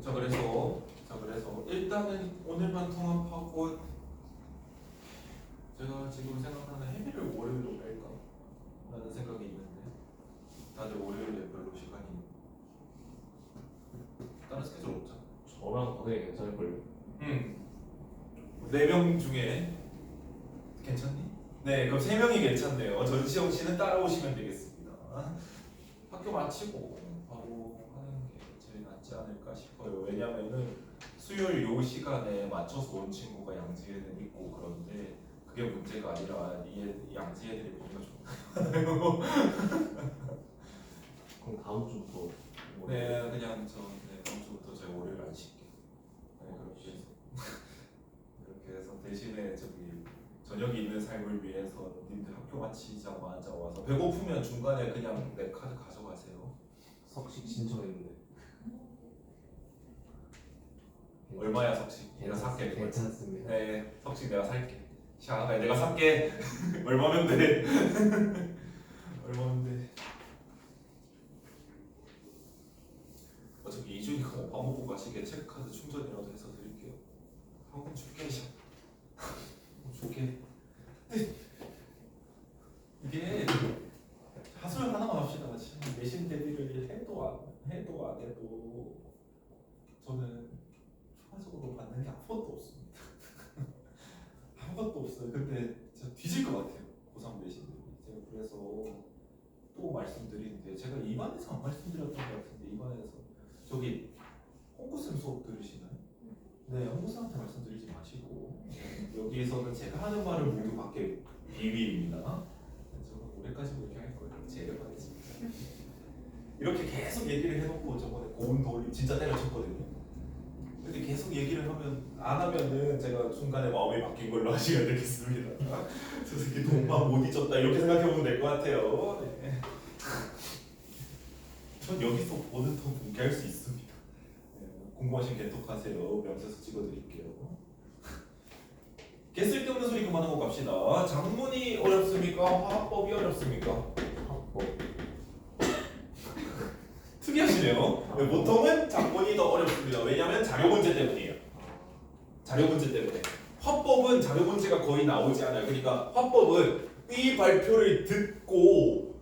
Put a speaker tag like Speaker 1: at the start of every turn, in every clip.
Speaker 1: 자 그래서 일단은 오늘만 통합하고 제가 지금 생각하는 해비를 월요일로 뺄까 라는 생각이 있는데 다들 월요일에 별로 시간이 다른 스케줄 없죠?
Speaker 2: 저랑 거대 괜찮을걸요?
Speaker 1: 4명 중에 괜찮니? 네, 그럼 3명이 괜찮네요. 전시영 씨는 따라오시면 되겠습니다. 학교 마치고 바로 하는 게 제일 낫지 않을까 싶어요. 왜냐면은 수요일 요 시간에 맞춰서 온 친구가 양지에는 있고 그런데 그게 문제가 아니라 이 양지 애들이 보기가 좋아요.
Speaker 2: 그럼 다음 주부터
Speaker 1: 네, 그냥 다음 주부터 제가 월요일 안 쉴게요. 네, 그렇게 해서 대신에 저녁이 있는 삶을 위해서 님들 학교 마치자마자 와서 배고프면 중간에 그냥 내 카드 가져가세요.
Speaker 2: 석식 신청했는데
Speaker 1: 얼마야 석식? 내가 살게.
Speaker 2: 괜찮습니다.
Speaker 1: 네, 석식 내가 살게. 샤, 내가 살게. 얼마면 돼? 얼마면 돼? 어차피 이준이가 밥 먹고 가시게 체크카드 충전이라도 해서 드릴게요. 한번 줄게. 줄게. 이게 하소연 하나만 합시다. 지금 내신 대비를 해도 안 해도 저는 추가적으로 받는 게 아무것도 없습니다. 아무것도 없어요. 근데 진짜 뒤질 것 같아요. 고3 내신 대비. 제가 그래서 또 말씀드리는데 제가 입안에서 안 말씀드렸던 것 같은데 입안에서 홍구쌤 수업 들으시나요? 네, 홍구쌤한테 말씀드리지 마시고 여기에서는 제가 하는 말을 모두 받게 비밀입니다. 저는 올해까지 그렇게 할 거예요. 제가 하겠습니다. 이렇게 계속 얘기를 해놓고 저번에 고운 돌림 진짜 때려쳤거든요. 근데 계속 얘기를 안 하면은 제가 순간에 마음이 바뀐 걸로 하시면 되겠습니다. 저 새끼 돈만 못 잊었다 이렇게 생각해보면 될 것 같아요. 네. 전 여기서 뭐든 더 공개할 수 있습니다. 네, 궁금하신 개톡하세요. 명세서 찍어드릴게요. 개 쓸데없는 소리 그만하고 갑시다. 작문이 어렵습니까? 화합법이 어렵습니까?
Speaker 2: 합법.
Speaker 1: 특이하시네요. 보통은 작문이 더 어렵습니다. 왜냐하면 자료 문제 때문이에요. 자료 문제 때문에. 화법은 자료 문제가 거의 나오지 않아요. 그러니까 화법은 이 발표를 듣고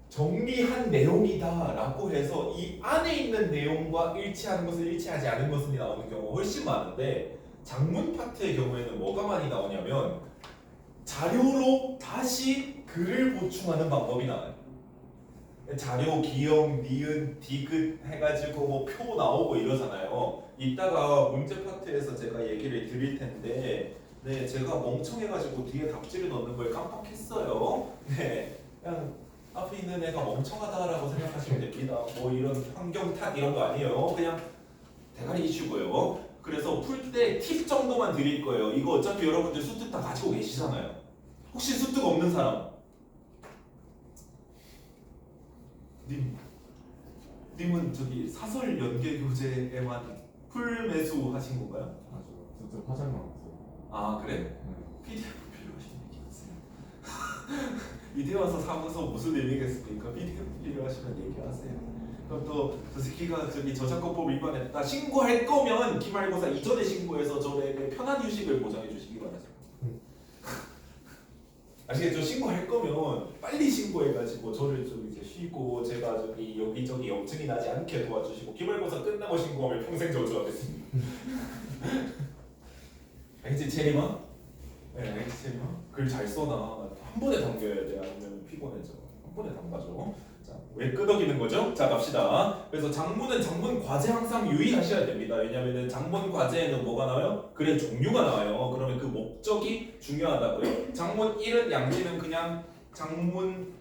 Speaker 1: 정리한 내용이다라고 해서 이 안에 있는 내용과 일치하는 것은 일치하지 않은 것이 나오는 경우가 훨씬 많은데 작문 파트의 경우에는 뭐가 많이 나오냐면 자료로 다시 글을 보충하는 방법이 나와요. 자료, 기억, 니은, 디귿 해가지고 뭐 표 나오고 이러잖아요. 이따가 문제 파트에서 제가 얘기를 드릴 텐데 네, 제가 멍청해가지고 뒤에 답지를 넣는 걸 깜빡했어요. 네, 그냥 앞에 있는 애가 멍청하다라고 생각하시면 됩니다. 뭐 이런 환경 탓 이런 거 아니에요. 그냥 대가리 이슈고요. 그래서 풀 때 팁 정도만 드릴 거예요. 이거 어차피 여러분들 수특 다 가지고 계시잖아요. 혹시 수특 없는 사람? 님은 사설 연계 교재에만 풀 매수 하신 건가요?
Speaker 2: 맞아. 진짜 화장만 없어요.
Speaker 1: 아 그래? PDF 필요하시면 얘기하세요. 이대 와서 사무소 무슨 의미겠습니까? PDF 필요하시면 얘기하세요. 그럼 또 저 새끼가 저작권법 위반했다 신고할 거면 기말고사 이전에 신고해서 저에게 편한 휴식을 보장해 주시기 바랍니다. 아시겠죠? 신고할 거면 빨리 신고해가지고 저를 좀 이제 쉬고 제가 여기저기 염증이 나지 않게 도와주시고 기말고사 끝나고 신고하면 평생 저주하겠습니다. 알겠지 체리만? 네, 알겠지 체리만? 글 잘 써놔. 한 번에 담겨야 돼. 아니면 피곤해져. 한 번에 담가줘. 자, 왜 끄덕이는 거죠? 자 갑시다. 그래서 장문은 장문 과제 항상 유의하셔야 됩니다. 왜냐면은 장문 과제에는 뭐가 나와요? 글의 종류가 나와요. 그러면 그 목적이 중요하다고요. 장문 1은 양지는 그냥 장문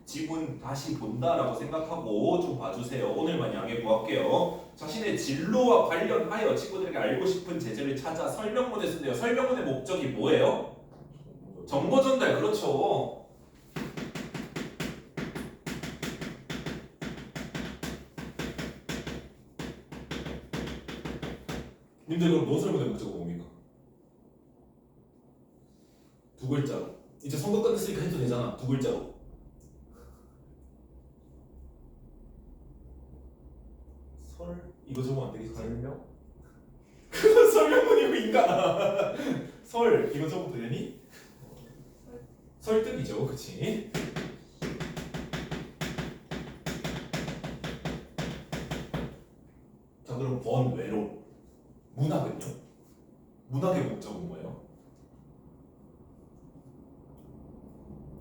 Speaker 1: 지문 다시 본다라고 생각하고 좀 봐주세요. 오늘만 양해 구할게요. 자신의 진로와 관련하여 친구들에게 알고 싶은 제재를 찾아 설명문에 쓴대요. 설명문의 목적이 뭐예요? 정보 전달. 그렇죠. 님들 그럼 논설문의 목적은 뭡니까? 두 글자로. 이제 선거 끝났으니까 해도 되잖아. 두 글자로. 설 이거 적으면 안 되겠지?
Speaker 2: 설명?
Speaker 1: 그건 설명문이고 인간아. 설 이거 적어도 되니? 설득이죠, 그치? 자 그럼 번외로 문학은요? 문학의 목적은 뭐예요?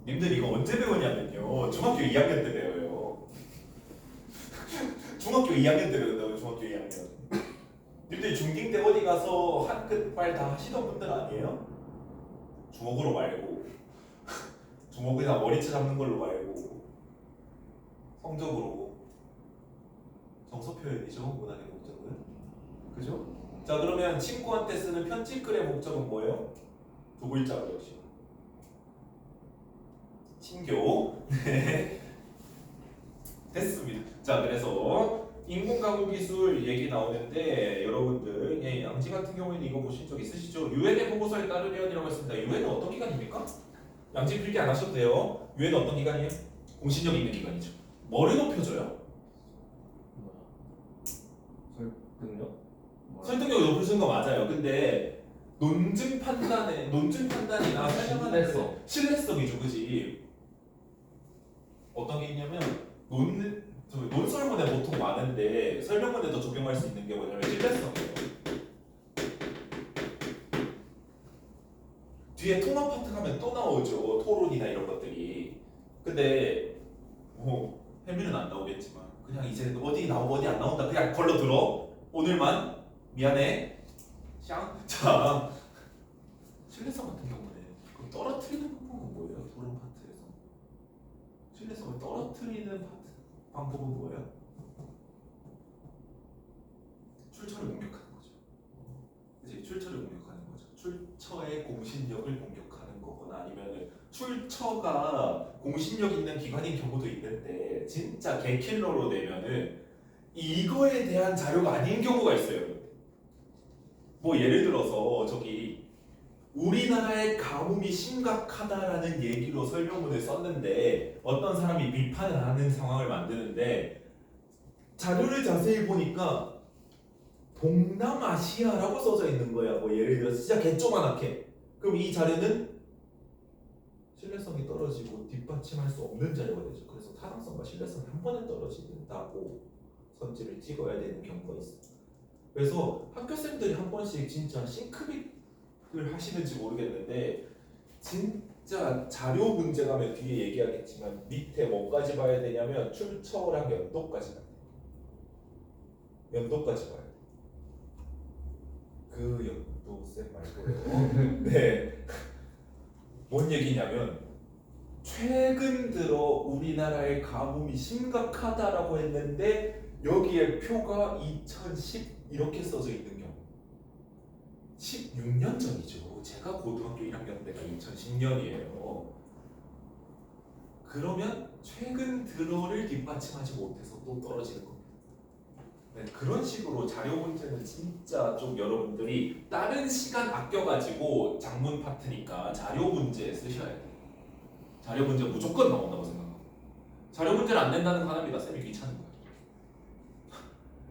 Speaker 1: 님들 이거 언제 배웠냐면요 중학교 2학년 때 배워요. 중학교 2학년 때 배운다고요. 중학교 2학년. 님들 중딩 때 어디 가서 한끗발 다 하시던 분들 아니에요? 주먹으로 말고 주먹이나 머리채 잡는 걸로 말고 성적으로 정서 표현이죠. 문학의 목적은. 그죠? 자 그러면 친구한테 쓰는 편지글의 목적은 뭐예요? 두 글자로 역시 친교. 네. 됐습니다. 자 그래서 인공가공기술 얘기 나오는데 여러분들 양지 같은 경우에는 이거 보신 적 있으시죠? 유엔의 보고서에 따르면이라고 했습니다. 유엔은 어떤 기관입니까? 양지 필기 안 하셔도 돼요. 유엔은 어떤 기관이에요? 공신력 있는 기관이죠. 뭐를 높여줘요?
Speaker 2: 뭐야? 설득력? 뭐야?
Speaker 1: 설득력을 높여주는 거 맞아요. 근데 논증 판단이나 설명하는
Speaker 2: 신뢰성.
Speaker 1: 신뢰성이죠, 그지? 어떤 게 있냐면 논설문에 보통 많은데 설명문에도 적용할 수 있는 게 뭐냐면 신뢰성이에요. 뒤에 통합 파트 가면 또 나오죠. 토론이나 이런 것들이. 근데 뭐 혜미는 안 나오겠지만 그냥 이제 어디 나오고 어디 안 나온다 그냥 걸러 들어. 오늘만 미안해. 샹. 자 신뢰성 같은 경우는 그럼 떨어뜨리는 방법은 뭐예요? 토론 파트에서 신뢰성을 떨어뜨리는 방법은 뭐예요? 출처를 공격하는 거죠. 그치? 출처를 공격하는 거죠. 출처의 공신력을 공격하는 거거나 아니면 출처가 공신력 있는 기관인 경우도 있는데 진짜 개킬러로 내면은 이거에 대한 자료가 아닌 경우가 있어요. 뭐 예를 들어서 저기 우리나라의 가뭄이 심각하다라는 얘기로 설명문을 썼는데 어떤 사람이 비판을 하는 상황을 만드는데 자료를 자세히 보니까 동남아시아라고 써져 있는 거야. 뭐 예를 들어서 진짜 개조만하게. 그럼 이 자료는 신뢰성이 떨어지고 뒷받침할 수 없는 자료가 되죠. 그래서 타당성과 신뢰성이 한 번에 떨어진다고 선지를 찍어야 되는 경우가 있어요. 그래서 학교생들이 한 번씩 진짜 싱크빅을 하시는지 모르겠는데 진짜 자료 문제 가면 뒤에 얘기하겠지만 밑에 뭐까지 봐야 되냐면 출처랑 연도까지 봐야 돼요. 연도까지 봐야 돼요. 그 연도 쌤 말고요. 네. 뭔 얘기냐면 최근 들어 우리나라의 가뭄이 심각하다라고 했는데 여기에 표가 2010 이렇게 써져 있는 경우 16년 전이죠. 제가 고등학교 1학년 때가 2010년이에요. 그러면 최근 들어를 뒷받침하지 못해서 또 떨어지는 겁니다. 네, 그런 식으로 자료 문제는 진짜 좀 여러분들이 다른 시간 아껴가지고 작문 파트니까 자료 문제 쓰셔야 돼요. 자료 문제 무조건 나온다고 생각하고 자료 문제를 안 낸다는 거 하나입니다. 쌤이 귀찮은 거예요.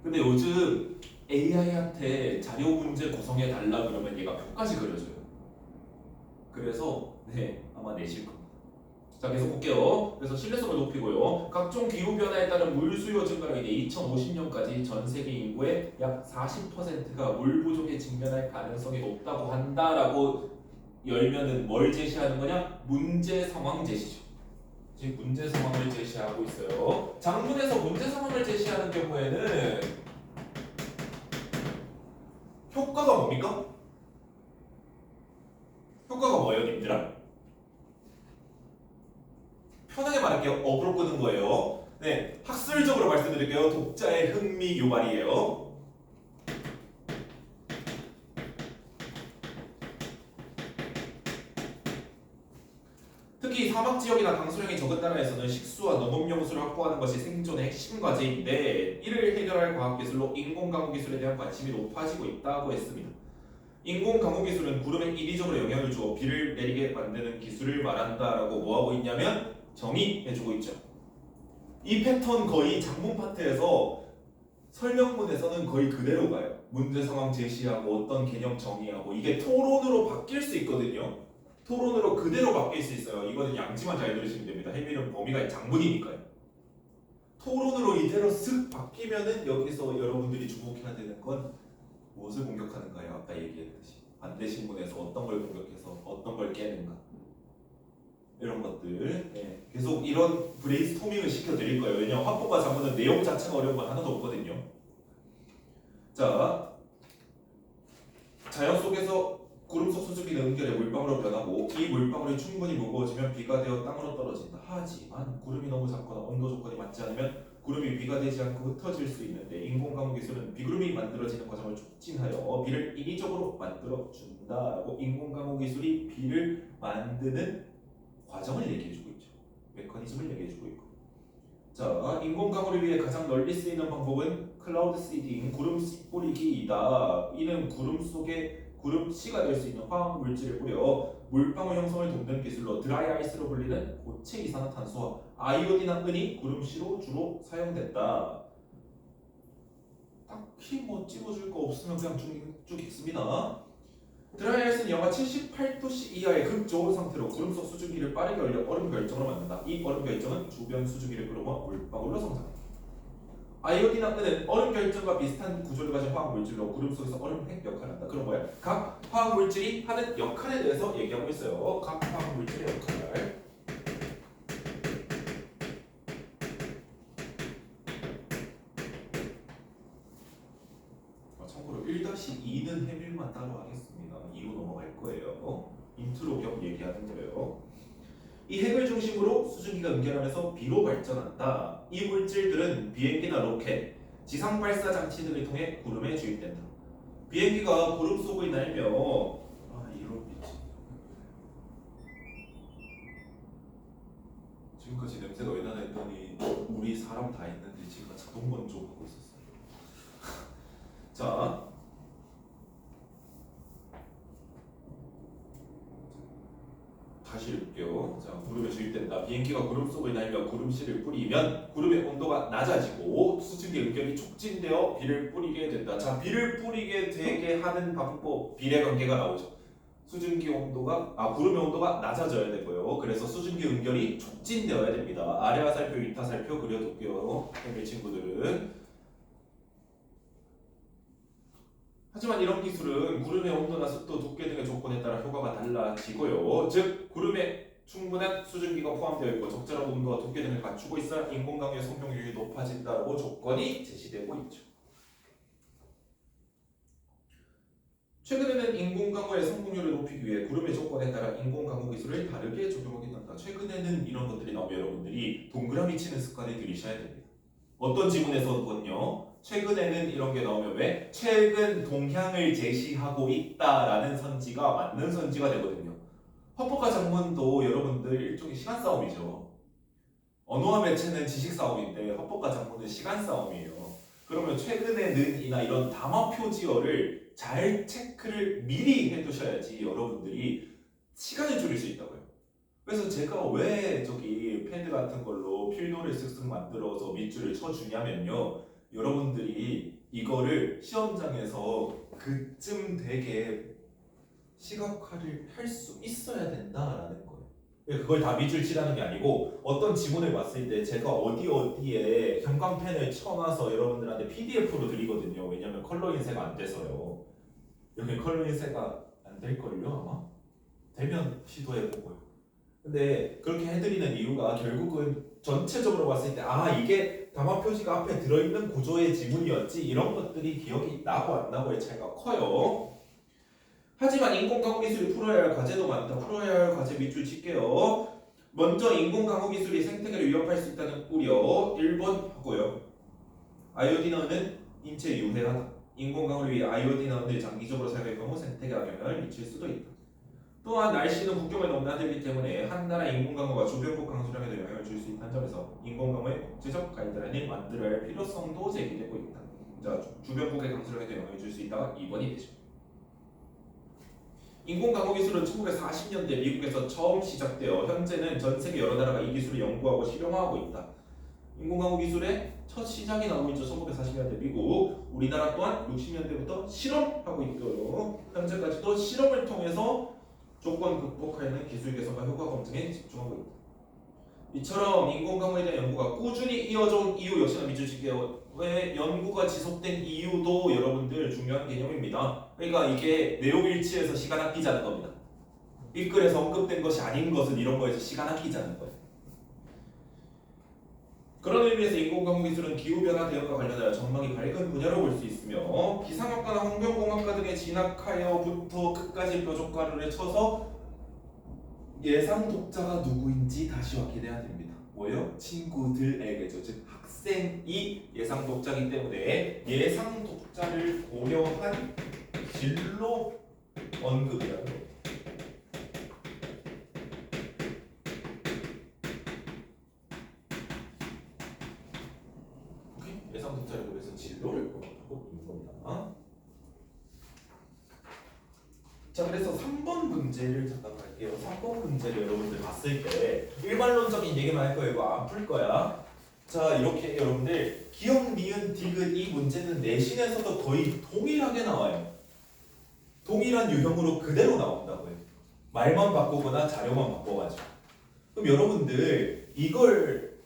Speaker 1: 근데 요즘 AI한테 자료 문제 구성해 달라 그러면 얘가 표까지 그려줘요. 그래서 네 아마 내실 겁니다. 자 계속 볼게요. 그래서 신뢰성을 높이고요. 각종 기후 변화에 따른 물 수요 증가로 인해 2050년까지 전 세계 인구의 약 40%가 물 부족에 직면할 가능성이 높다고 한다라고 열면은 뭘 제시하는 거냐? 문제 상황 제시죠. 지금 문제 상황을 제시하고 있어요. 장문에서 문제 상황을 제시하는 경우에는 효과가 뭡니까? 효과가 뭐예요, 님들아? 편하게 말할게요. 어그로 끄는 거예요. 네, 학술적으로 말씀드릴게요. 독자의 흥미 유발이에요. 특히 사막 지역이나 강수량이 적은 나라에서는 식수와 농업용수를 확보하는 것이 생존의 핵심 과제인데 이를 해결할 과학기술로 인공강우기술에 대한 관심이 높아지고 있다고 했습니다. 인공강우기술은 구름에 인위적으로 영향을 주어 비를 내리게 만드는 기술을 말한다라고 뭐하고 있냐면 정의해주고 있죠. 이 패턴 거의 작문 파트에서 설명문에서는 거의 그대로 가요. 문제 상황 제시하고 어떤 개념 정의하고 이게 토론으로 바뀔 수 있거든요. 토론으로 그대로 바뀔 수 있어요. 이거는 양지만 잘 들으시면 됩니다. 해밀은 범위가 장문이니까요. 토론으로 이대로 쓱 바뀌면은 여기서 여러분들이 주목해야 되는 건 무엇을 공격하는가요? 아까 얘기했듯이 반대 신문에서 어떤 걸 공격해서 어떤 걸 깨는가 이런 것들 계속 이런 브레인스토밍을 시켜드릴 거예요. 왜냐하면 화법과 장문은 내용 자체가 어려운 건 하나도 없거든요. 자, 자연 속에서 구름 속 수증기는 응결에 물방울로 변하고 이 물방울이 충분히 무거워지면 비가 되어 땅으로 떨어진다. 하지만 구름이 너무 작거나 온도 조건이 맞지 않으면 구름이 비가 되지 않고 흩어질 수 있는데 인공강우 기술은 비구름이 만들어지는 과정을 촉진하여 비를 인위적으로 만들어준다라고 인공강우 기술이 비를 만드는 과정을 얘기해주고 있죠. 메커니즘을 얘기해주고 있고. 자, 인공강우를 위해 가장 널리 쓰이는 방법은 클라우드 시딩, 구름 씨 뿌리기이다. 이는 구름 속에 구름 씨가 될 수 있는 화학 물질을 뿌려 물방울 형성을 돕는 기술로 드라이 아이스로 불리는 고체 이산화탄소와 아이오딘과 은이 구름 씨로 주로 사용된다. 딱히 뭐 찝어줄 거 없으면 그냥 쭉 읽습니다. 드라이 아이스는 영하 78도씨 이하의 극저온 상태로 구름 속 수증기를 빠르게 얼려 얼음 결정으로 만든다. 이 얼음 결정은 주변 수증기를 끌어모아 물방울로 성장한다. 아이오딘과 은은 얼음 결정과 비슷한 구조를 가진 화학 물질로 구름 속에서 얼음 핵 역할을 한다. 그럼 뭐야? 각 화학 물질이 하는 역할에 대해서 얘기하고 있어요. 각 화학 물질의 역할. 참고로 1-2는 해밀만 따로 하겠습니다. 2로 넘어갈 거예요. 인트로 겸 얘기하는 거예요. 이 핵을 중심으로 수증기가 응결하면서 비로 발전한다. 이 물질들은 비행기나 로켓, 지상 발사 장치 등을 통해 구름에 주입된다. 비행기가 구름 속을 날며 이런 미친. 지금까지 냄새가 왜 나나 했더니 우리 사람 다 했는데 지금 자동 건조하고 있었어요. 자. 다시 읽을게요. 자, 구름에 주입된다. 비행기가 구름 속을 날며 구름씨를 뿌리면 구름의 온도가 낮아지고 수증기 응결이 촉진되어 비를 뿌리게 된다. 자, 비를 뿌리게 되게 하는 방법, 비례 관계가 나오죠. 수증기 온도가 구름의 온도가 낮아져야 되고요. 그래서 수증기 응결이 촉진되어야 됩니다. 아래 화살표, 윗 화살표 그려둘게요. 해밀 친구들은. 하지만 이런 기술은 구름의 온도나 습도, 두께 등의 조건에 따라 효과가 달라지고요. 즉 구름에 충분한 수증기가 포함되어 있고 적절한 온도와 두께 등을 갖추고 있어야 인공강우의 성공률이 높아진다고 조건이 제시되고 있죠. 최근에는 인공강우의 성공률을 높이기 위해 구름의 조건에 따라 인공강우 기술을 다르게 적용하게 된다. 최근에는 이런 것들이 나오면 여러분들이 동그라미 치는 습관을 들이셔야 됩니다. 어떤 지문에서는요. 최근에는 이런 게 나오면 왜? 최근 동향을 제시하고 있다라는 선지가 맞는 선지가 되거든요. 화법과 장문도 여러분들 일종의 시간 싸움이죠. 언어와 매체는 지식 싸움인데 화법과 장문은 시간 싸움이에요. 그러면 최근에는 이나 이런 담화 표지어를 잘 체크를 미리 해두셔야지 여러분들이 시간을 줄일 수 있다고요. 그래서 제가 왜 저기 패드 같은 걸로 필도를 쓱쓱 만들어서 밑줄을 쳐주냐면요. 여러분들이 이거를 시험장에서 그쯤 되게 시각화를 할 수 있어야 된다라는 거예요. 그걸 다 밑줄 치라는 게 아니고 어떤 지문을 봤을 때 제가 어디에 형광펜을 쳐놔서 여러분들한테 PDF로 드리거든요. 왜냐면 컬러 인쇄가 안 돼서요. 여기 컬러 인쇄가 안 될걸요 아마? 되면 시도해보고요. 근데 그렇게 해드리는 이유가 결국은 전체적으로 봤을 때 이게 담화 표시가 앞에 들어있는 구조의 지문이었지 이런 것들이 기억이 나고 안 나고의 차이가 커요. 하지만 인공강우 기술이 풀어야 할 과제도 많다. 풀어야 할 과제 밑줄 칠게요. 먼저 인공강우 기술이 생태계를 위협할 수 있다는 우려 1번 하고요. 아이오딘어는 인체에 유해하다. 인공강우를 위해 아이오딘어를 장기적으로 사용할 경우 생태계 악영향을 미칠 수도 있다. 또한 날씨는 국경을 넘나들기 때문에 한 나라 인공강우가 주변국 강수량에도 영향을 줄 수 있다는 점에서 인공강우의 국제적 가이드라인을 만들어야 할 필요성도 제기되고 있다. 자, 주변국의 강수량에도 영향을 줄 수 있다가 2번이 되죠. 인공강우 기술은 1940년대 미국에서 처음 시작되어 현재는 전 세계 여러 나라가 이 기술을 연구하고 실용화하고 있다. 인공가공 기술의 첫 시작이 나오고 있죠. 1940년대 미국. 우리나라 또한 60년대부터 실험하고 있고요. 현재까지도 실험을 통해서 조건 극복하는 기술 개선과 효과 검증에 집중하고 있다. 이처럼 인공가공에 대한 연구가 꾸준히 이어져 온 이유 역시나 미주지계의 연구가 지속된 이유도 여러분들 중요한 개념입니다. 그러니까 이게 내용 일치해서 시간 아끼자는 겁니다. 이 글에서 언급된 것이 아닌 것은 이런 거에서 시간 아끼자는 거예요. 그런 의미에서 인공가공 기술은 기후변화 대응과 관련하여 전망이 밝은 분야로 볼 수 있으며 기상학과나 환경공학과 등에 진학하여부터 끝까지 뾰족가루를 쳐서 예상 독자가 누구인지 다시 확인해야 됩니다. 뭐예요? 친구들에게죠. 즉 학생이 예상 독자이기 때문에 예상 독자를 고려한 진로 언급이라는 거예요. 예상 독자를 고려해서 진로를 고려하고 있는 겁니다. 자, 그래서 3번 문제를 잠깐 갈게요. 3번 문제를 여러분들 봤을 때 일반론적인 얘기만 할 거예요. 이거 안 풀 거야. 자, 이렇게 여러분들 기억, 니은, 디귿 이 문제는 내신에서도 거의 동일하게 나와요. 동일한 유형으로 그대로 나온다고요. 말만 바꾸거나 자료만 바꿔가지고. 그럼 여러분들 이걸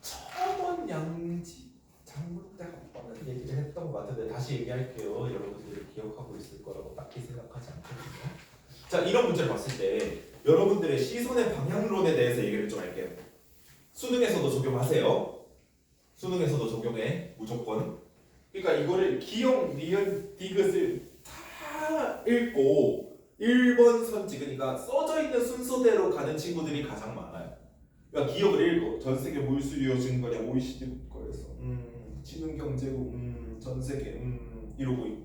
Speaker 1: 처번 양지 장문대 학번은 얘기를 했던 것 같은데 다시 얘기할게요. 여러분들이 기억하고 있을 거라고 딱히 생각하지 않거든요. 자, 이런 문제를 봤을 때 여러분들의 시선의 방향론에 대해서 얘기를 좀 할게요. 수능에서도 적용하세요. 수능에서도 적용해 무조건. 그러니까 이거를 기억, 니은, 디귿을 다 읽고 1번 선지, 그러니까 써져 있는 순서대로 가는 친구들이 가장 많아요. 그러니까 기억을 읽고 전 세계 물수요 증가량 OECD 국가에서 지능경제국 전세계 이러고 있고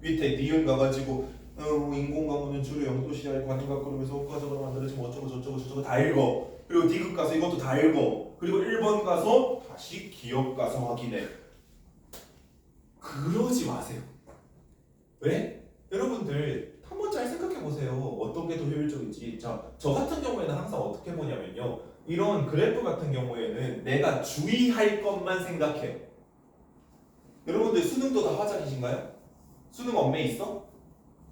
Speaker 1: 밑에 니은 가가지고 인공가공은 주로 영도시야의 관광 그룹에서 효과적으로 만들어진 어쩌고 저쩌고 다 읽어. 그리고 디귿 가서 이것도 다 읽어. 그리고 1번 가서 다시 기억 가서 확인해. 그러지 마세요. 왜? 여러분들 한번 잘 생각해 보세요. 어떤 게 더 효율적인지. 자, 저 같은 경우에는 항상 어떻게 보냐면요. 이런 그래프 같은 경우에는 내가 주의할 것만 생각해요. 여러분들 수능도 다 화작이신가요? 수능 엄매 있어?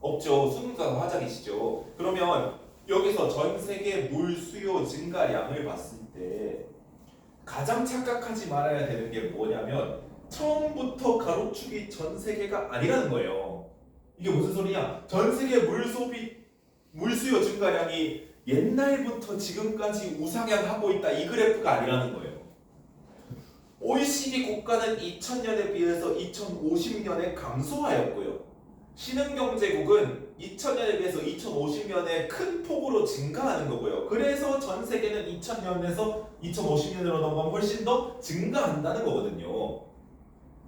Speaker 1: 없죠. 수능 다 화작이시죠. 그러면 여기서 전 세계 물 수요 증가량을 봤을 때 가장 착각하지 말아야 되는 게 뭐냐면 처음부터 가로축이 전 세계가 아니라는 거예요. 이게 무슨 소리냐? 전 세계 물 수요 증가량이 옛날부터 지금까지 우상향하고 있다 이 그래프가 아니라는 거예요. OECD 국가는 2000년에 비해서 2050년에 감소하였고요. 신흥경제국은 2000년에 비해서 2050년에 큰 폭으로 증가하는 거고요. 그래서 전 세계는 2000년에서 2050년으로 넘어가면 훨씬 더 증가한다는 거거든요.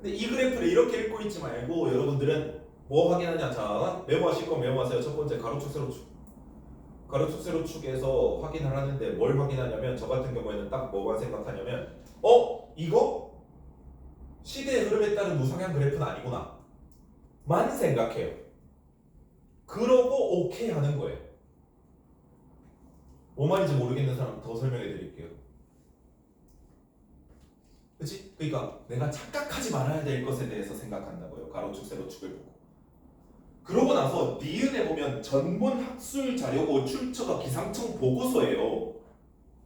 Speaker 1: 근데 이 그래프를 이렇게 읽고 있지 말고 여러분들은 뭐 확인하냐? 자, 메모하실 거 메모하세요. 첫 번째 가로축 세로축. 가로축 세로축에서 확인을 하는데 뭘 확인하냐면 저 같은 경우에는 딱 뭐만 생각하냐면 이거 시대의 흐름에 따른 우상향 그래프는 아니구나 만 생각해요. 그러고 오케이 하는 거예요. 뭐 말인지 모르겠는 사람 더 설명해 드릴게요. 그치? 그러니까 내가 착각하지 말아야 될 것에 대해서 생각한다고요. 가로축 세로축을 보고. 그러고 나서 니은에 보면 전문 학술 자료고 출처가 기상청 보고서예요.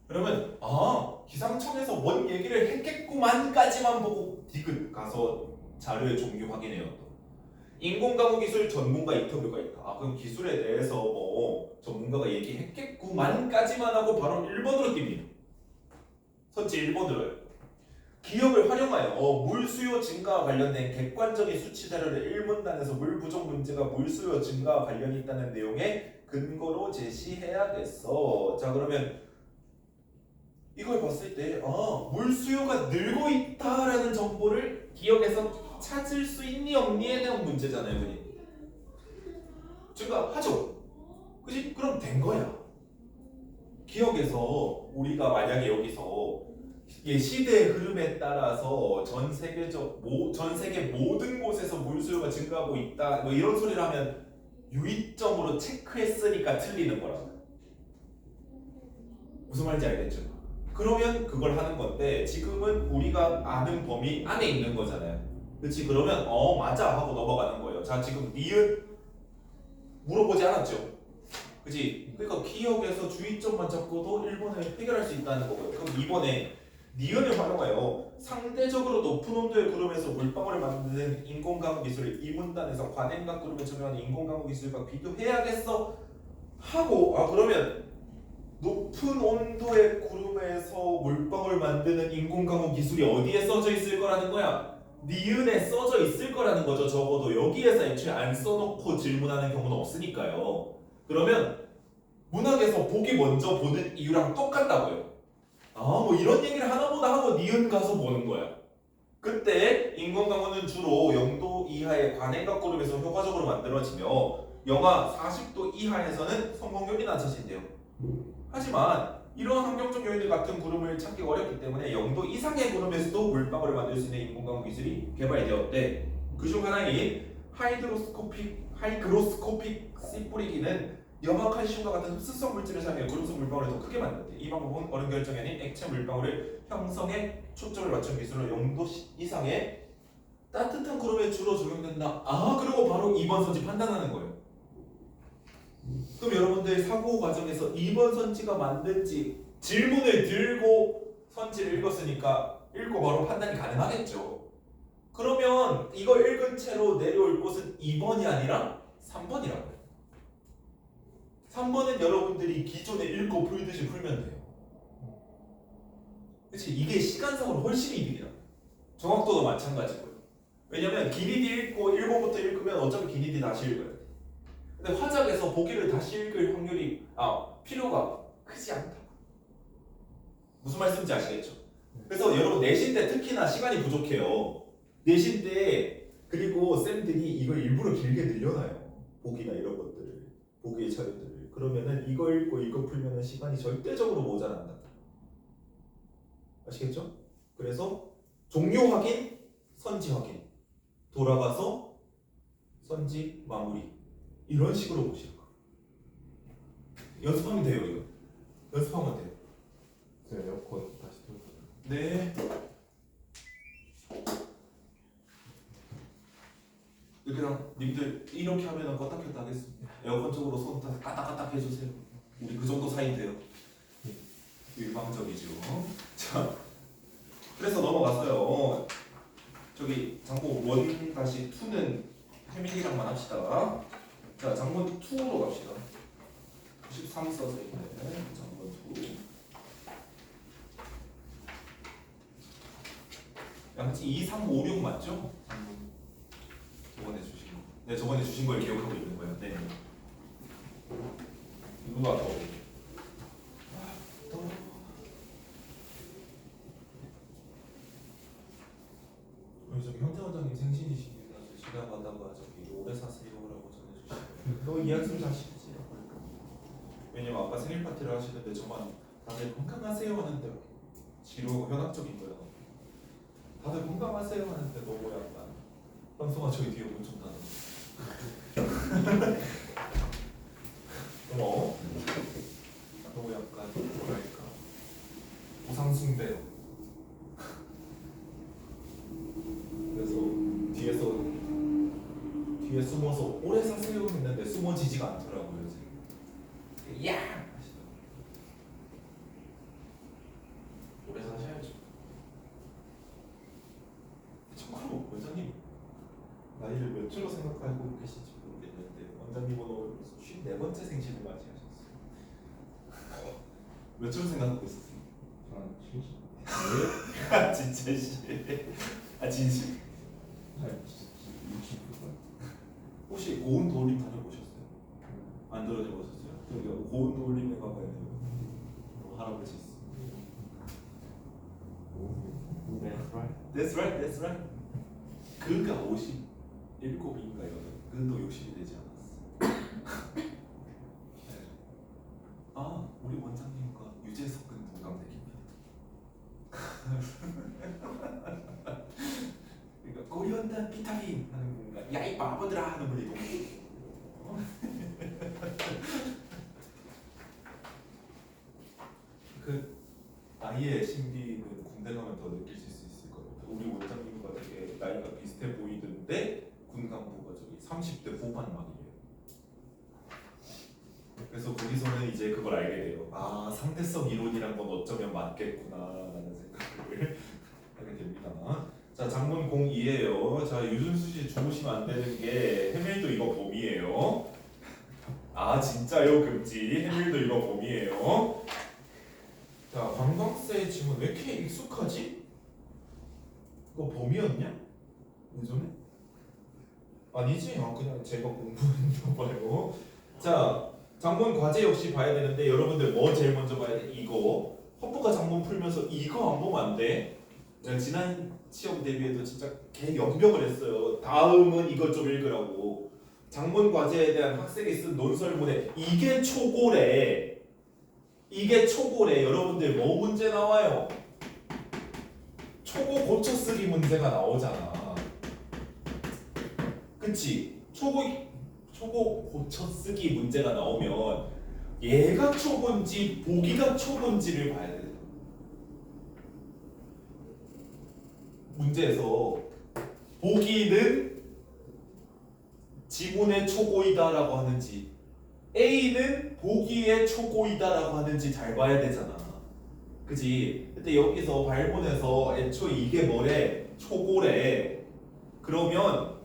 Speaker 1: 그러면 기상청에서 뭔 얘기를 했겠구만까지만 보고 디귿 가서 자료의 종류 확인해요. 또. 인공가공 기술 전문가 인터뷰가 있다. 그럼 기술에 대해서 뭐 전문가가 얘기했겠구만까지만 하고 바로 1번으로 뜁니다. 선지 1번으로요. 기억을 활용하여 물 수요 증가와 관련된 객관적인 수치 자료를 1문단에서 물 부족 문제가 물 수요 증가와 관련이 있다는 내용의 근거로 제시해야겠어. 자, 그러면 이걸 봤을 때 물 수요가 늘고 있다라는 정보를 기억에서 찾을 수 있니 없니에 대한 문제잖아요. 그니? 증가하죠. 그치? 그럼 된 거야. 기억에서 우리가 만약에 여기서 시대의 흐름에 따라서 전 세계 모든 곳에서 물 수요가 증가하고 있다 뭐 이런 소리를 하면 유의점으로 체크했으니까 틀리는 거라고. 무슨 말인지 알겠죠? 그러면 그걸 하는 건데 지금은 우리가 아는 범위 안에 있는 거잖아요. 그렇지? 그러면 맞아 하고 넘어가는 거예요. 자 지금 니은 물어보지 않았죠? 그치? 그러니까 기억에서 주의점만 잡고도 1번을 해결할 수 있다는 거고요. 그럼 2번에 니은을 활용하여 상대적으로 높은 온도의 구름에서 물방울을 만드는 인공강우 기술을 이 문단에서 관행각 구름에 적용하는 인공강우 기술과 비교해야겠어 하고 그러면 높은 온도의 구름에서 물방울 만드는 인공강우 기술이 어디에 써져 있을 거라는 거야? 니은에 써져 있을 거라는 거죠. 적어도 여기에서 애초에 안 써놓고 질문하는 경우는 없으니까요. 그러면 문학에서 보기 먼저 보는 이유랑 똑같다고요. 뭐 이런 얘기를 하나보다 하고 니은 가서 보는 거야. 그때 인공강우는 주로 0도 이하의 관행각 구름에서 효과적으로 만들어지며 영하 40도 이하에서는 성공률이 낮아진대요. 하지만 이러한 환경적 요인들 같은 구름을 찾기 어렵기 때문에 0도 이상의 구름에서도 물방울을 만들 수 있는 인공강우 기술이 개발되었대. 그중 하나인 하이그로스코픽 씨 뿌리기는 염화 칼슘과 같은 흡수성 물질을 사용해 구름 속 물방울을 더 크게 만든대. 이 방법은 얼음 결정이 아닌 액체 물방울을 형성에 초점을 맞춘 기술로 0도 이상의 따뜻한 구름에 주로 적용된다. 그리고 바로 2번 선지 판단하는 거예요. 그럼 여러분들 사고 과정에서 2번 선지가 맞는지 질문을 들고 선지를 읽었으니까 읽고 바로 판단이 가능하겠죠. 그러면 이걸 읽은 채로 내려올 곳은 2번이 아니라 3번이라고요. 3번은 여러분들이 기존에 읽고 풀듯이 풀면 돼요. 그치? 이게 시간상으로 훨씬 이득이다. 정확도도 마찬가지고요. 왜냐면 기니디 읽고 1번부터 읽으면 어차피 기니디 다시 읽어야 돼. 근데 화작에서 보기를 다시 읽을 확률이 필요가 크지 않다. 무슨 말씀인지 아시겠죠? 그래서 여러분 내신 때 특히나 시간이 부족해요. 내신 때 그리고 쌤들이 이걸 일부러 길게 늘려놔요. 보기나 이런 것들을, 보기의 자료들을. 그러면은 이거 읽고 이거 풀면은 시간이 절대적으로 모자란다. 아시겠죠? 그래서 종료 확인, 선지 확인, 돌아가서 선지 마무리 이런 식으로 보시는 거. 연습하면 돼요 이거. 연습하면 돼요.
Speaker 2: 제가 에어컨 다시 틀어주세요.
Speaker 1: 네. 그냥 님들 이렇게 하면은 껐다 켰다 하겠습니다. 에어컨 쪽으로 손 다 까딱까딱 해주세요. 우리 그 정도 사이인데요. 일방적이죠. 자, 그래서 넘어갔어요. 저기 장고 1-2는 태민이랑만 합시다. 자, 장문 2로 갑시다. 93 써져 있네. 장문 2. 양치 2, 3, 5, 6 맞죠? 저번에 주신 거. 네, 저번에 주신 걸 기억하고 있는 거예요. 네. 누가 더? 우리 저기 현태 원장님 생신이시니까 지나가다가 저기 오래 사세요라고 전해주시고요. 너 이해했으면 자시지. 왜냐면 아까 생일 파티를 하시는데 저만 다들 건강하세요 하는데 지루 현학적인 거예요. 다들 건강하세요 하는데 너무 약간 현수가 저희 뒤에 엄청 나는. 너무 약간 뭐랄까 우상숭배요. 그래서 뒤에 숨어서 오래 사세요 했는데 숨어지지가 않더라고요 지금. 야! 하시더라고요. 오래 사셔야죠. 참고로 원장님 나이를 몇 주로 생각하고 계신지 모르겠는데 원장님은 오늘 54번째 생신을 맞이하셨어요. 몇 주로 생각하고 있었어요?
Speaker 2: 저는 70.
Speaker 1: 진짜 씨. 진심?
Speaker 2: 아니, 60%.
Speaker 1: 혹시 고운 도울림 다녀보셨어요? 안 들어보셨어요? 여기 고운 도울림에 가봐야 돼요. 할아버지 있어. That's right, that's right. 그가 57인가요? 그도 60이 되지 않았어. 네. 우리 원장님과 유재석은 동갑내기입니다. 그러니까 고리온단 비타민 하는 분과 야이 바보들아 하는 분이 동갑. 아이의 신비는 군대 가면 더 느끼실 수 있을 겁니다. 우리 원장님과 되게 나이가 비슷해 보이던데 군 간부가 저기 30대 후반 막이에요. 그래서 거기서는 이제 그걸 알게 돼요. 아, 상대성 이론이란 건 어쩌면 맞겠구나라는 생각을 하게 됩니다. 자, 장문 02예요. 자, 유준수 씨 죽으시면 안 되는 게 해밀도 이거 봄이에요. 아, 진짜요, 금지. 해밀도 이거 봄이에요. 자, 관광세 지문 왜 이렇게 익숙하지? 이거 봄이었냐? 예전에? 아니지? 아, 그냥 제가 공부했나 봐요. 자, 장문 과제 역시 봐야 되는데 여러분들 뭐 제일 먼저 봐야 돼? 이거. 헌법과 장문 풀면서 이거 안 보면 안 돼. 내가 지난 시험 대비해도 진짜 개 연병을 했어요. 다음은 이것 좀 읽으라고. 장문 과제에 대한 학생이 쓴 논설문에 이게 초고래. 이게 초고래. 여러분들 뭐 문제 나와요? 초고 고쳐 쓰기 문제가 나오잖아. 그치? 초고 고쳐 쓰기 문제가 나오면 얘가 초고인지 보기가 초고인지를 봐야 돼. 문제에서 보기는 지문의 초고이다라고 하는지 A는 보기의 초고이다라고 하는지 잘 봐야 되잖아. 그지? 근데 여기서 발본에서 애초에 이게 뭐래? 초고래. 그러면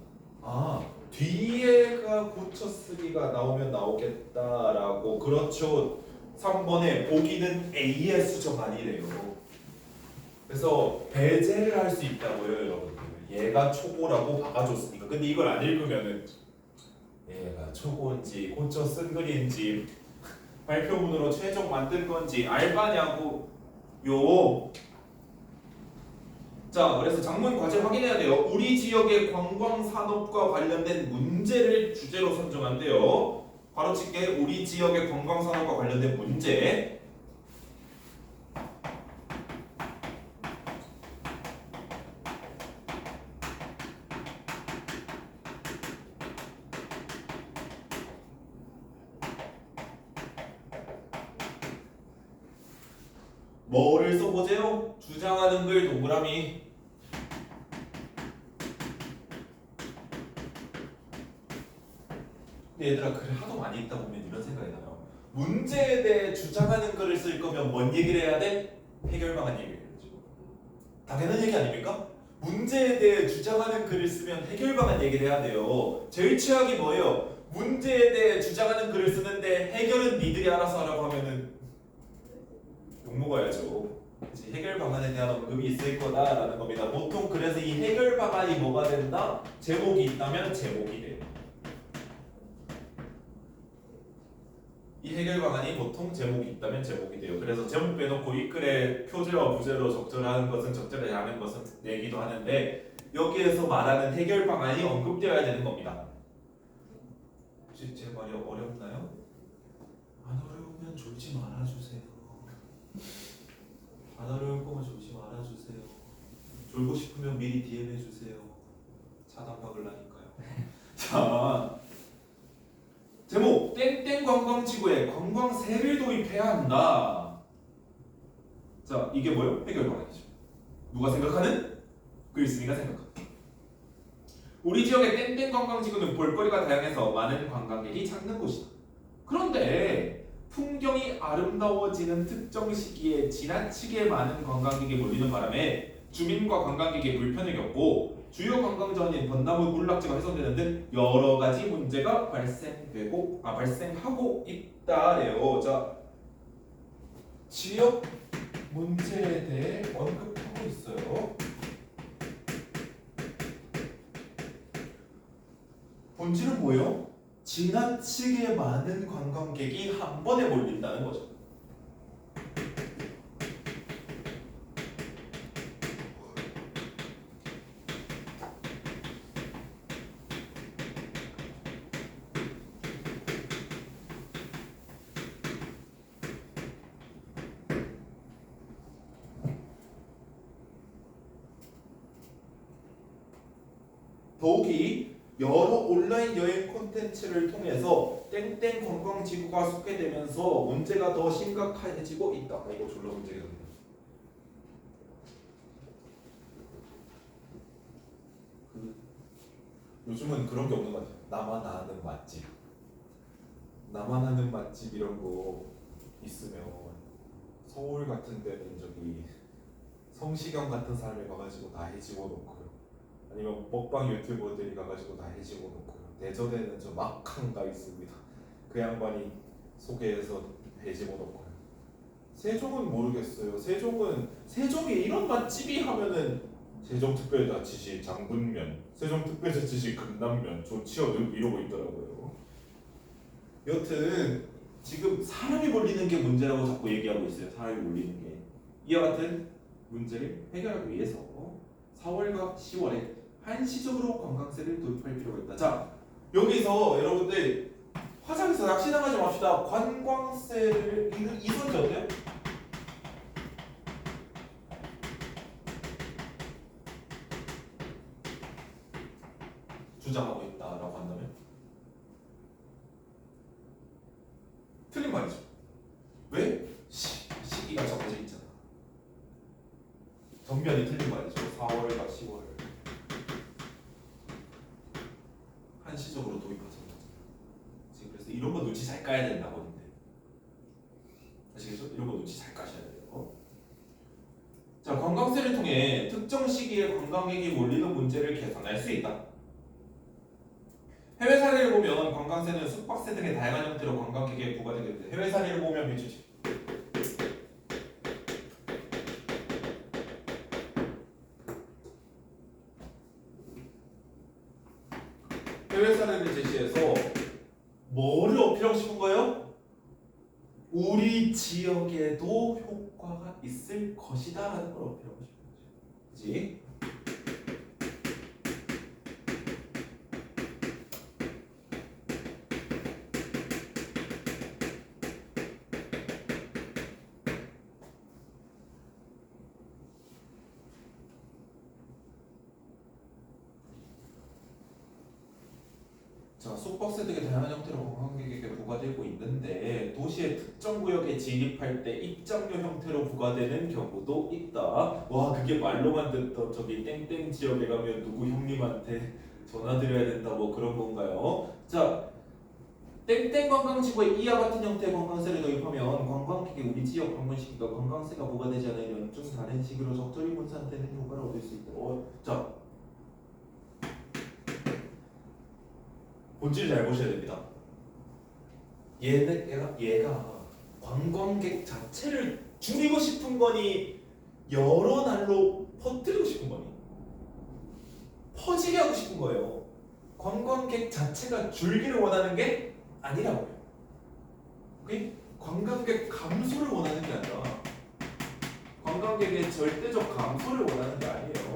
Speaker 1: 아 뒤에가 고쳐쓰기가 나오면 나오겠다라고. 그렇죠. 3번에 보기는 A의 수정 아니래요. 그래서 배제를 할 수 있다고요, 여러분들. 얘가 초고라고 박아줬으니까. 근데 이걸 안 읽으면은 얘가 초고인지 고쳐 쓴 글인지 발표문으로 최종 만든 건지 알바냐고 요. 자, 그래서 장문 과제 확인해야 돼요. 우리 지역의 관광 산업과 관련된 문제를 주제로 선정한대요. 바로 칠게. 우리 지역의 관광 산업과 관련된 문제. 뭐를 써보세요? 주장하는 글 동그라미. 근데 얘들아 글을 하도 많이 읽다 보면 이런 생각이 나요. 문제에 대해 주장하는 글을 쓸 거면 뭔 얘기를 해야 돼? 해결 방안 얘기를 해야죠. 당연한 얘기 아닙니까? 문제에 대해 주장하는 글을 쓰면 해결 방안 얘기를 해야 돼요. 제일 최악이 뭐예요? 문제에 대해 주장하는 글을 쓰는데 해결은 니들이 알아서 하라고 하면은 욕 먹어야죠. 그치? 해결 방안에 대한 언급이 있을 거다라는 겁니다. 보통 그래서 이 해결 방안이 뭐가 된다? 제목이 있다면 제목이 돼요. 이 해결 방안이 보통 제목이 있다면 제목이 돼요. 그래서 제목 빼놓고 이 글에 표제와 부제로 적절하는 것은 적절하지 않은 것은 내기도 하는데 여기에서 말하는 해결 방안이 언급되어야 되는 겁니다. 혹시 제 말이 어렵나요? 안 어려우면 졸지 말아주세요. 안 어려울 거면 졸지 말아주세요. 졸고 싶으면 미리 DM 해주세요. 차단 박으려니까요. 자, 제목 땡땡 관광지구에 관광세를 도입해야 한다. 자, 이게 뭐예요? 해결 방안이죠. 누가 생각하는? 글쓴이가 생각한다. 우리 지역의 땡땡 관광지구는 볼거리가 다양해서 많은 관광객이 찾는 곳이다. 그런데 풍경이 아름다워지는 특정 시기에 지나치게 많은 관광객이 몰리는 바람에 주민과 관광객이 불편을 겪고 주요 관광지인 벚나무 군락지가 훼손되는 등 여러 가지 문제가 발생하고 있다래요. 자, 지역 문제에 대해 언급하고 있어요. 본질은 뭐예요? 지나치게 많은 관광객이 한 번에 몰린다는 거죠. 더욱이 여러 온라인 여행 콘텐츠를 통해서 땡땡 관광지구가 소개되면서 문제가 더 심각해지고 있다. 이거 졸라 문제겠네. 요즘은 그런 게 없는 것 같아요. 나만 아는 맛집, 나만 아는 맛집 이런 거 있으면 서울 같은 데는 저기 성시경 같은 사람이 가가지고 다 해집어 놓고요. 아니면 먹방 유튜버들이 가가지고 다 해집어 놓고요. 대전에는 저 막한가 있습니다. 그 양반이 소개해서 해집어 놓고요. 세종은 모르겠어요. 세종에 이런 맛집이 하면은 세종특별자치시 장군면, 세종특별자치시 금남면, 조치어늪 이러고 있더라고요. 여튼 지금 사람이 몰리는 게 문제라고 자꾸 얘기하고 있어요. 사람이 몰리는 게. 이와 같은 문제를 해결하기 위해서 4월과 10월에 한시적으로 관광세를 도입할 필요가 있다. 자, 여기서 여러분들 화장에서 낚시당하지 맙시다. 관광세를 이 선지 어때요? 주장하고 있다라고 한다면 틀린 말이죠. 왜? 시기가 정해져 있잖아. 전면이 틀린 말이죠. 4월과 10월 한시적으로 도입하자는 거죠. 지금 그래서 이런 거 눈치 잘 까야 된다고 하는데 아시겠죠? 이런 거 눈치 잘 까셔야 돼요. 자, 관광세를 통해 특정 시기에 관광객이 몰리는 문제를 개선할 수 있다. 해외 사례를 보면 관광세는 숙박세 등의 다양한 형태로 관광객에게 부과되겠는데 해외 사례를 보면 미치지. 해외 사례를 제시해서 뭐를 어필하고 싶은 거예요? 우리 지역에도 효과가 있을 것이다라는 걸 어필하고 싶은 거죠. 그렇지? 자, 숙박세 등의 다양한 형태로 관광객에게 부과되고 있는데 도시의 특정 구역에 진입할 때 입장료 형태로 부과되는 경우도 있다. 와, 그게 말로만 듣던 저기 땡땡 지역에 가면 누구 형님한테 전화드려야 된다 뭐 그런 건가요? 자, 땡땡 관광지구에 이와 같은 형태의 관광세를 도입하면 관광객이 우리 지역 방문시키가 관광세가 부과되지 않으면 좀 다른 식으로 적절히 분산되는 효과를 얻을 수 있다. 자, 본질을 잘 보셔야 됩니다. 얘가 관광객 자체를 줄이고 싶은 거니 여러 날로 퍼뜨리고 싶은 거니 퍼지게 하고 싶은 거예요. 관광객 자체가 줄기를 원하는 게 아니라고요. 오케이? 관광객 감소를 원하는 게 아니라 관광객의 절대적 감소를 원하는 게 아니에요.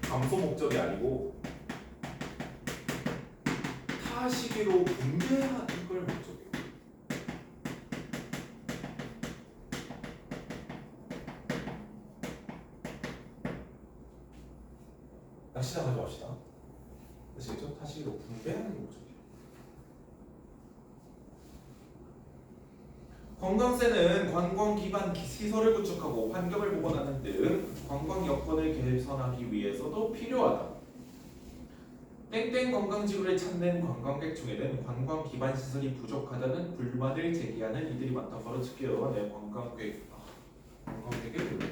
Speaker 1: 감소 목적이 아니고 타 시기로 분배하는 걸 목적이에요. 낚시나가지 맙시다. 아시겠죠? 타 시기로 분배하는 게 목적이에요. 관광세는 관광 기반 시설을 구축하고 환경을 보건하는 등 관광 여건을 개선하기 위해서도 필요하다. 땡땡 관광지구를 찾는 관광객 중에는 관광 기반 시설이 부족하다는 불만을 제기하는 이들이 많다. 바로 칠게요. 네, 관광객의 불만.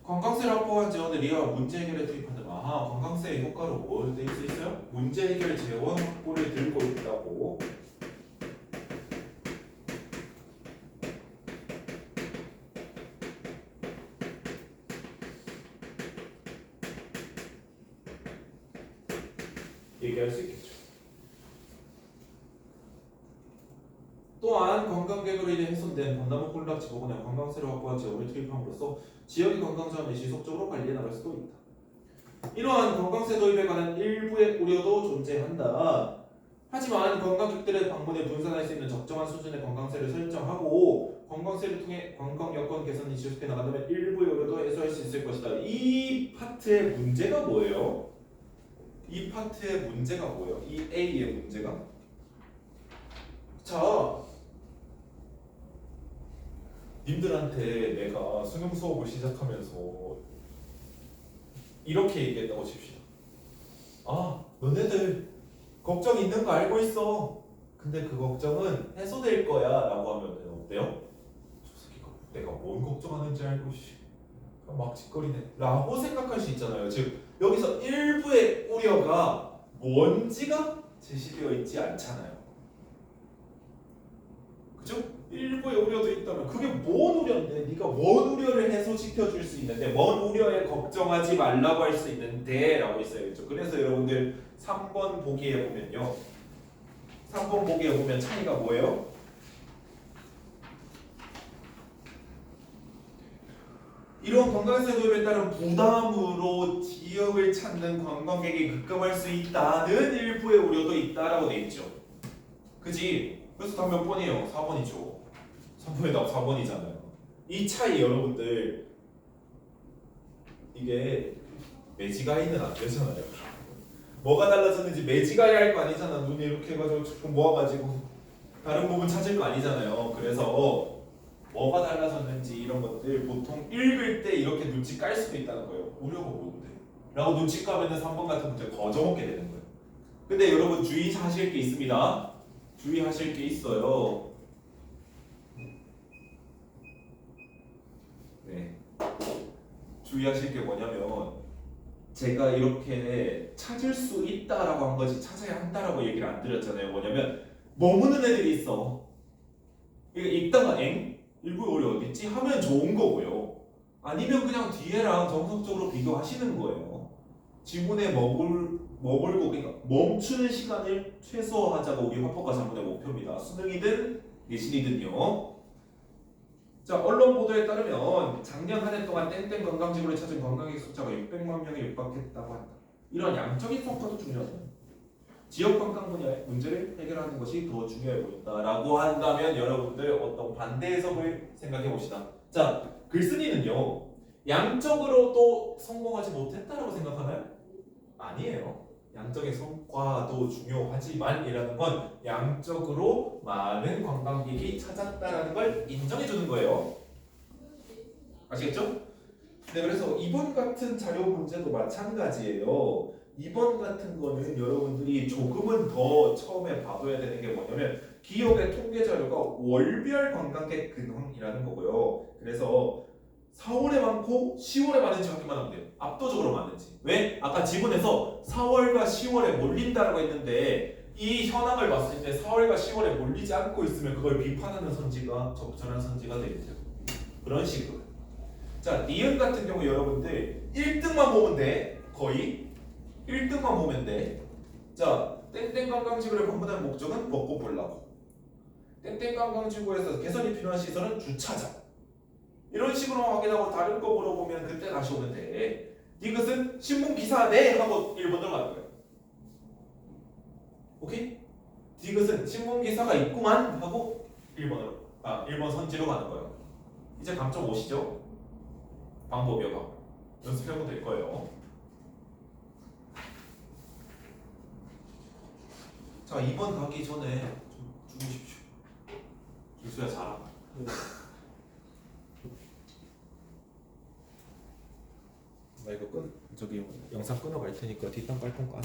Speaker 1: 관광세를 확보한 재원을 이와 문제 해결에 투입한다. 아하, 관광세의 효과로 뭘 될 수 있어요? 문제 해결 재원 확보를 들고 있다고. 얘기할 수 있겠죠. 또한 관광객으로 인해 훼손된 벚나무 꼴락 지구군에 관광세를 확보한 재원을 투입함으로써 지역의 관광자원을 지속적으로 관리해 나갈 수도 있다. 이러한 관광세 도입에 관한 일부의 우려도 존재한다. 하지만 관광객들의 방문에 분산할 수 있는 적정한 수준의 관광세를 설정하고 관광세를 통해 관광 여건 개선이 지속해 나간다면 일부의 우려도 해소할 수 있을 것이다. 이 파트의 문제가 뭐예요? 이 파트의 문제가 뭐예요? 이 A의 문제가? 자, 님들한테 내가 수능 수업을 시작하면서 이렇게 얘기했다고 칩시다. 아, 너네들 걱정 있는 거 알고 있어. 근데 그 걱정은 해소될 거야 라고 하면 어때요? 저 새끼가 내가 뭔 걱정하는지 알고 막 짓거리네 라고 생각할 수 있잖아요. 즉 여기서 일부의 우려가 뭔지가 제시되어 있지 않잖아요. 그죠? 일부의 우려도 있다면 그게 뭔 우려인데 네가 뭔 우려를 해소시켜 줄 수 있는데 뭔 우려에 걱정하지 말라고 할 수 있는데 라고 있어야겠죠. 그래서 여러분들 3번 보기에 보면요, 3번 보기에 보면 차이가 뭐예요? 이런 관광세 도입에 따른 부담으로 지역을 찾는 관광객이 급감할 수 있다는 일부의 우려도 있다라고 돼 있죠. 그지? 그래서 답 몇 번이에요? 4번이죠. 3번의 답 4번이잖아요. 이 차이 여러분들 이게 매지가이는 안 되잖아요. 뭐가 달라졌는지 매지가이 할 거 아니잖아. 눈이 이렇게 해가지고 조금 모아가지고 다른 부분 찾을 거 아니잖아요. 그래서 뭐가 달라졌는지 이런 것들 보통 읽을 때 이렇게 눈치 깔 수도 있다는 거예요. 우려가 뭔데? 라고 눈치 까면은 3번 같은 문제 거저먹게 되는 거예요. 근데 여러분 주의하실 게 있습니다. 주의하실 게 있어요. 네. 주의하실 게 뭐냐면 제가 이렇게 찾을 수 있다라고 한 거지 찾아야 한다라고 얘기를 안 드렸잖아요. 뭐냐면 머무는 애들이 있어. 이거 읽다가 일부 우리 어디 있지? 하면 좋은 거고요. 아니면 그냥 뒤에랑 정석적으로 비교하시는 거예요. 지문에 머물고 그러니까 멈추는 시간을 최소화하자가 우리 화법과 자문의 목표입니다. 수능이든 내신이든요. 자, 언론 보도에 따르면 작년 한 해 동안 땡땡 관광지구를 찾은 관광객 숫자가 600만 명에 육박했다고 한다. 이런 양적인 성과도 중요하다. 지역 관광 분야의 문제를 해결하는 것이 더 중요해 보인다라고 한다면 여러분들 어떤 반대 해석을 생각해 봅시다. 자, 글쓴이는요 양적으로도 성공하지 못했다라고 생각하나요? 아니에요. 양적인 성과도 중요하지만 이라는 건 양적으로 많은 관광객이 찾았다라는 걸 인정해 주는 거예요. 아시겠죠? 네, 그래서 이번 같은 자료 문제도 마찬가지예요. 2번 같은 거는 여러분들이 조금은 더 처음에 봐둬야 되는 게 뭐냐면 기업의 통계 자료가 월별 관광객 근황이라는 거고요. 그래서 4월에 많고 10월에 많은지 확인만 하면 돼요. 압도적으로 많은지. 왜? 아까 지문에서 4월과 10월에 몰린다라고 했는데 이 현황을 봤을 때 4월과 10월에 몰리지 않고 있으면 그걸 비판하는 선지가 적절한 선지가 되겠죠. 그런 식으로. 자, 니은 같은 경우 여러분들 1등만 보면 돼. 거의 1등만 보면 돼. 자, 땡땡 관광지구를 방문한 목적은 벚꽃 보려고. 땡땡 관광지구에서 개선이 필요한 시설은 주차장. 이런 식으로 확인하고 다른 거 물어보면 그때 다시 오면 돼. 이것은 신문 기사네 하고 1번으로 가는 거야. 오케이? 이것은 신문 기사가 있구만 하고 1번 선지로 가는 거예요. 이제 감점 오시죠? 방법이요. 연습해보면 될 거예요. 자, 2번 가기 전에 좀 주무십시오. 기수야 자라. 나 이거 저기 영상 끊어갈 테니까 뒷담 깔 건가?